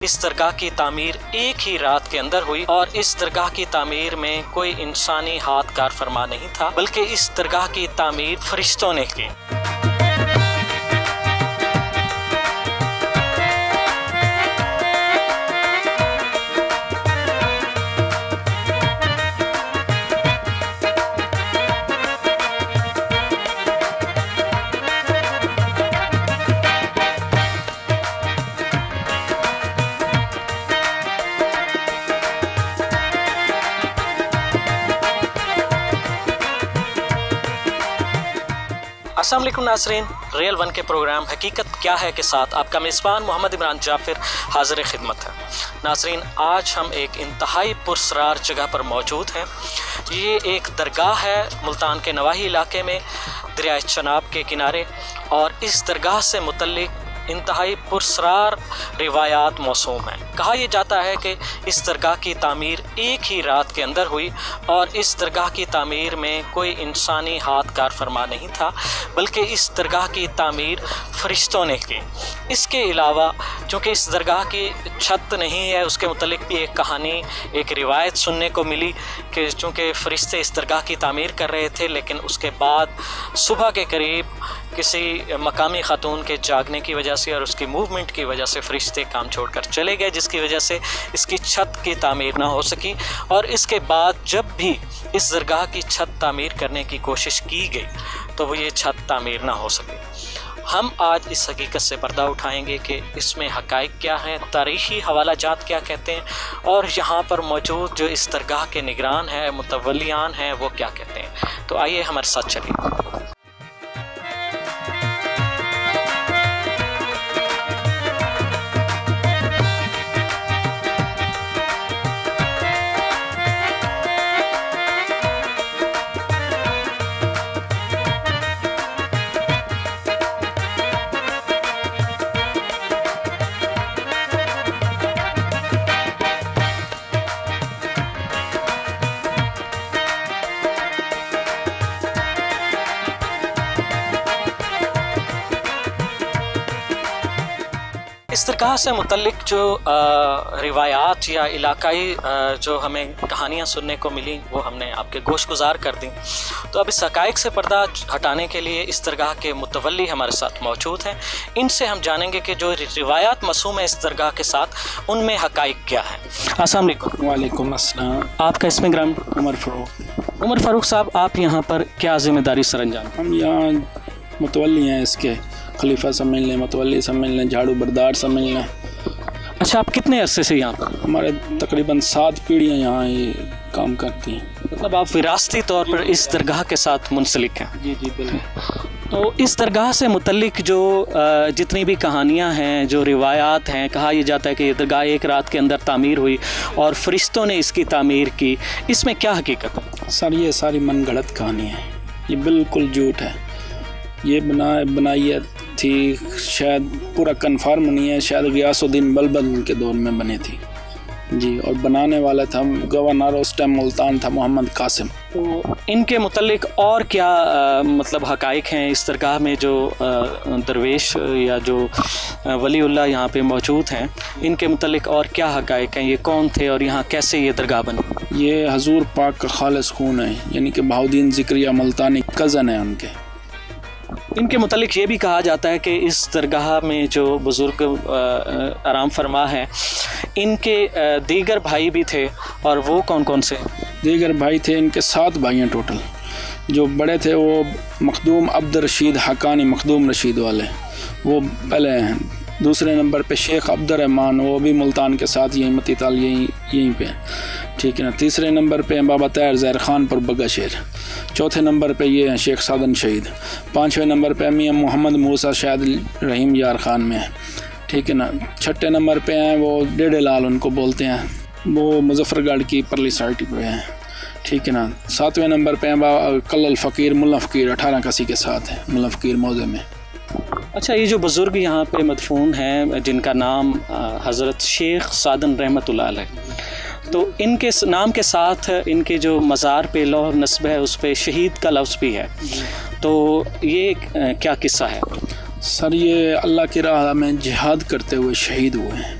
اس درگاہ کی تعمیر ایک ہی رات کے اندر ہوئی اور اس درگاہ کی تعمیر میں کوئی انسانی ہاتھ کار فرما نہیں تھا، بلکہ اس درگاہ کی تعمیر فرشتوں نے کی۔ السلام علیکم ناظرین، ریل ون کے پروگرام حقیقت کیا ہے کے ساتھ آپ کا میزبان محمد عمران جعفر حاضر خدمت ہے۔ ناظرین، آج ہم ایک انتہائی پراسرار جگہ پر موجود ہیں۔ یہ ایک درگاہ ہے ملتان کے نواحی علاقے میں دریائے چناب کے کنارے، اور اس درگاہ سے متعلق انتہائی پراسرار روایات موسوم ہیں۔ کہا یہ جاتا ہے کہ اس درگاہ کی تعمیر ایک ہی رات کے اندر ہوئی اور اس درگاہ کی تعمیر میں کوئی انسانی ہاتھ کار فرما نہیں تھا، بلکہ اس درگاہ کی تعمیر فرشتوں نے کی۔ اس کے علاوہ چونکہ اس درگاہ کی چھت نہیں ہے، اس کے متعلق بھی ایک کہانی، ایک روایت سننے کو ملی کہ چونکہ فرشتے اس درگاہ کی تعمیر کر رہے تھے، لیکن اس کے بعد صبح کے قریب کسی مقامی خاتون کے جاگنے کی وجہ سے اور اس کی موومنٹ کی وجہ سے فرشتے کام چھوڑ کر چلے گئے، جس کی وجہ سے اس کی چھت کی تعمیر نہ ہو سکی، اور اس کے بعد جب بھی اس درگاہ کی چھت تعمیر کرنے کی کوشش کی گئی تو وہ یہ چھت تعمیر نہ ہو سکی۔ ہم آج اس حقیقت سے پردہ اٹھائیں گے کہ اس میں حقائق کیا ہیں، تاریخی حوالہ جات کیا کہتے ہیں، اور یہاں پر موجود جو اس درگاہ کے نگران ہیں، متولیان ہیں، وہ کیا کہتے ہیں۔ تو آئیے ہمارے ساتھ چلیے۔ اس درگاہ سے متعلق جو روایات یا علاقائی جو ہمیں کہانیاں سننے کو ملیں وہ ہم نے آپ کے گوش گزار کر دیں۔ تو اب اس حقائق سے پردہ ہٹانے کے لیے اس درگاہ کے متولی ہمارے ساتھ موجود ہیں۔ ان سے ہم جانیں گے کہ جو روایات موسوم ہیں اس درگاہ کے ساتھ، ان میں حقائق کیا ہیں۔ السلام علیکم۔ وعلیکم السلام۔ آپ کا اسم گرامی؟ عمر فاروق۔ عمر فاروق صاحب، آپ یہاں پر کیا ذمہ داری سر انجام؟ ہم یہاں متولی ہیں، اس کے خلیفہ سمجھ لیں، متولی سمجھ لیں، جھاڑو بردار سمجھ لیں۔ اچھا، آپ کتنے عرصے سے یہاں پر؟ ہمارے تقریباً 7 پیڑھیاں یہاں یہ کام کرتی ہیں۔ مطلب آپ وراثتی طور پر اس درگاہ کے ساتھ منسلک ہیں؟ جی جی بالکل۔ تو اس درگاہ سے متعلق جو جتنی بھی کہانیاں ہیں، جو روایات ہیں، کہا یہ جاتا ہے کہ یہ درگاہ ایک رات کے اندر تعمیر ہوئی اور فرشتوں نے اس کی تعمیر کی، اس میں کیا حقیقت ہے؟ سر یہ ساری من گھڑت کہانی ہے، یہ بالکل جھوٹ ہے۔ یہ بنائی تھی، شاید پورا کنفرم نہیں ہے، شاید غیاث الدین بلبل کے دور میں بنی تھی جی، اور بنانے والا تھا گورنر اس ٹائم ملتان تھا محمد قاسم۔ تو ان کے متعلق اور کیا مطلب حقائق ہیں اس درگاہ میں؟ جو درویش یا جو ولی اللہ یہاں پہ موجود ہیں، ان کے متعلق اور کیا حقائق ہیں؟ یہ کون تھے اور یہاں کیسے یہ درگاہ بنی؟ یہ حضور پاک کا خالص خون ہے، یعنی کہ بہاؤدین ذکریہ ملتانی کزن ہیں ان کے۔ ان کے متعلق یہ بھی کہا جاتا ہے کہ اس درگاہ میں جو بزرگ آرام فرما ہیں، ان کے دیگر بھائی بھی تھے، اور وہ کون کون سے؟ دیگر بھائی تھے ان کے 7 بھائی ہیں ٹوٹل۔ جو بڑے تھے وہ مخدوم عبد الرشید حقانی، مخدوم رشید والے، وہ پہلے ہیں۔ دوسرے نمبر پہ شیخ عبد الرحمن، وہ بھی ملتان کے ساتھ یہیں متی تال یہیں پہ، ٹھیک ہے نا۔ تیسرے نمبر پہ ہیں بابا طاہر زہر خان پر بگا شیر۔ چوتھے نمبر پہ یہ ہیں شیخ سعدن شہید۔ 5ویں نمبر پہ میاں محمد موسیٰ شاہد رحیم یار خان میں ہیں، ٹھیک ہے نا۔ 6 نمبر پہ ہیں وہ ڈیڑے لال ان کو بولتے ہیں، وہ مظفر گڑھ کی پرلی سائٹی پہ ہیں، ٹھیک ہے نا۔ 7ویں نمبر پہ ہیں بابا کلل فقیر ملا فقیر 18 کسی کے ساتھ ہیں، ملا فقیر موضع میں۔ اچھا، یہ جو بزرگ یہاں پہ مدفون ہیں جن کا نام حضرت شیخ سعدن رحمۃ اللہ علیہ، تو ان کے نام کے ساتھ ان کے جو مزار پہ لوح نصب ہے اس پہ شہید کا لفظ بھی ہے، تو یہ کیا قصہ ہے؟ سر یہ اللہ کی راہ میں جہاد کرتے ہوئے شہید ہوئے ہیں،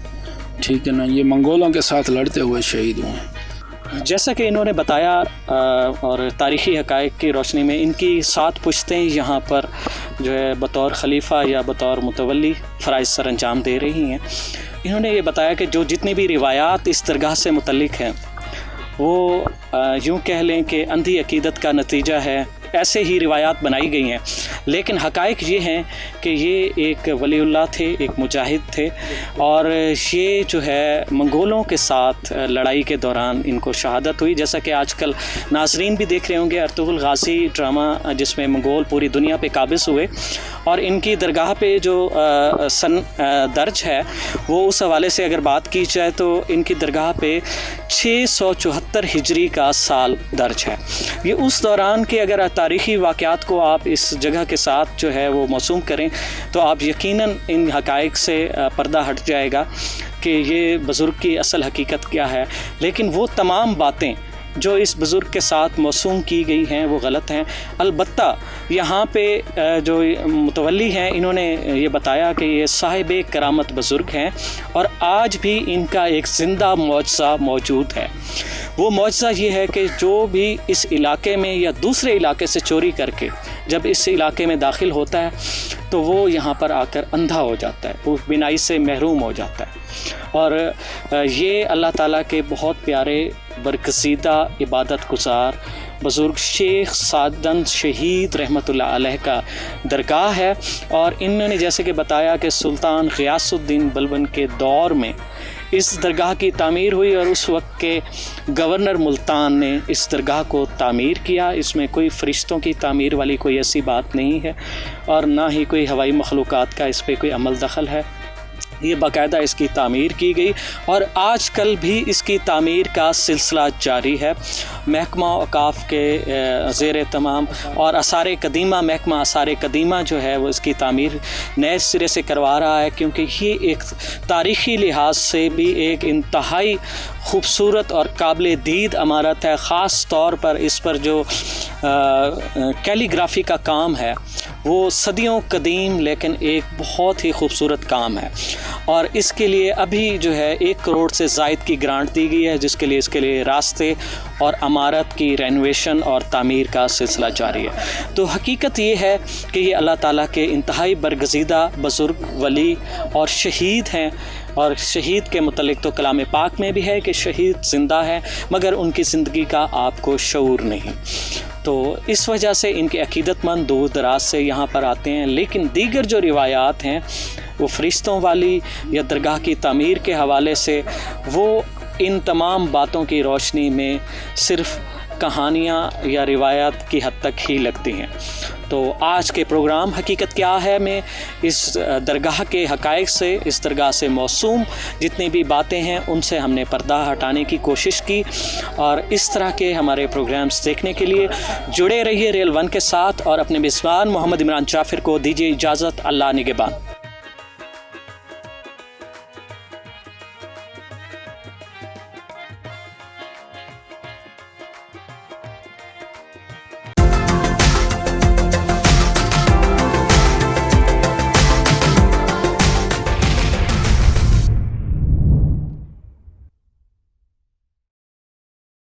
ٹھیک ہے نا، یہ منگولوں کے ساتھ لڑتے ہوئے شہید ہوئے ہیں۔ جیسا کہ انہوں نے بتایا اور تاریخی حقائق کی روشنی میں ان کی 7 پشتیں یہاں پر جو ہے بطور خلیفہ یا بطور متولی فرائض سر انجام دے رہی ہیں۔ انہوں نے یہ بتایا کہ جو جتنی بھی روایات اس درگاہ سے متعلق ہیں وہ یوں کہہ لیں کہ اندھی عقیدت کا نتیجہ ہے، ایسے ہی روایات بنائی گئی ہیں، لیکن حقائق یہ ہیں کہ یہ ایک ولی اللہ تھے، ایک مجاہد تھے، اور یہ جو ہے منگولوں کے ساتھ لڑائی کے دوران ان کو شہادت ہوئی۔ جیسا کہ آج کل ناظرین بھی دیکھ رہے ہوں گے ارطغرل غازی ڈرامہ، جس میں منگول پوری دنیا پہ قابض ہوئے، اور ان کی درگاہ پہ جو سن درج ہے وہ اس حوالے سے اگر بات کی جائے تو ان کی درگاہ پہ 674 ہجری کا سال درج ہے۔ یہ اس دوران کے اگر تاریخی واقعات کو آپ اس جگہ کے ساتھ جو ہے وہ موسوم کریں تو آپ یقیناً ان حقائق سے پردہ ہٹ جائے گا کہ یہ بزرگ کی اصل حقیقت کیا ہے، لیکن وہ تمام باتیں جو اس بزرگ کے ساتھ موسوم کی گئی ہیں وہ غلط ہیں۔ البتہ یہاں پہ جو متولی ہیں انہوں نے یہ بتایا کہ یہ صاحب کرامت بزرگ ہیں اور آج بھی ان کا ایک زندہ معجزہ موجود ہے۔ وہ معجزہ یہ ہے کہ جو بھی اس علاقے میں یا دوسرے علاقے سے چوری کر کے جب اس علاقے میں داخل ہوتا ہے تو وہ یہاں پر آ کر اندھا ہو جاتا ہے، وہ بینائی سے محروم ہو جاتا ہے۔ اور یہ اللہ تعالیٰ کے بہت پیارے برگزیدہ عبادت گزار بزرگ شیخ سعدند شہید رحمۃ اللہ علیہ کا درگاہ ہے، اور انہوں نے جیسے کہ بتایا کہ سلطان غیاث الدین بلبن کے دور میں اس درگاہ کی تعمیر ہوئی، اور اس وقت کے گورنر ملتان نے اس درگاہ کو تعمیر کیا۔ اس میں کوئی فرشتوں کی تعمیر والی کوئی ایسی بات نہیں ہے، اور نہ ہی کوئی ہوائی مخلوقات کا اس پہ کوئی عمل دخل ہے۔ یہ باقاعدہ اس کی تعمیر کی گئی، اور آج کل بھی اس کی تعمیر کا سلسلہ جاری ہے۔ محکمہ اوقاف کے زیر تمام اور آثار قدیمہ، محکمہ آثار قدیمہ جو ہے وہ اس کی تعمیر نئے سرے سے کروا رہا ہے، کیونکہ یہ ایک تاریخی لحاظ سے بھی ایک انتہائی خوبصورت اور قابل دید عمارت ہے۔ خاص طور پر اس پر جو کیلی گرافی کا کام ہے وہ صدیوں قدیم لیکن ایک بہت ہی خوبصورت کام ہے، اور اس کے لیے ابھی جو ہے 1 کروڑ سے زائد کی گرانٹ دی گئی ہے، جس کے لیے اس کے لیے راستے اور عمارت کی رینویشن اور تعمیر کا سلسلہ جاری ہے۔ تو حقیقت یہ ہے کہ یہ اللہ تعالیٰ کے انتہائی برگزیدہ بزرگ ولی اور شہید ہیں، اور شہید کے متعلق تو کلام پاک میں بھی ہے کہ شہید زندہ ہے مگر ان کی زندگی کا آپ کو شعور نہیں۔ تو اس وجہ سے ان کے عقیدت مند دور دراز سے یہاں پر آتے ہیں، لیکن دیگر جو روایات ہیں وہ فرشتوں والی یا درگاہ کی تعمیر کے حوالے سے وہ ان تمام باتوں کی روشنی میں صرف کہانیاں یا روایات کی حد تک ہی لگتی ہیں۔ تو آج کے پروگرام حقیقت کیا ہے میں اس درگاہ کے حقائق سے، اس درگاہ سے موسوم جتنی بھی باتیں ہیں ان سے ہم نے پردہ ہٹانے کی کوشش کی، اور اس طرح کے ہمارے پروگرامز دیکھنے کے لیے جڑے رہیے ریل 1 کے ساتھ، اور اپنے میزبان محمد عمران جعفر کو دیجیے اجازت۔ اللہ نگہبان۔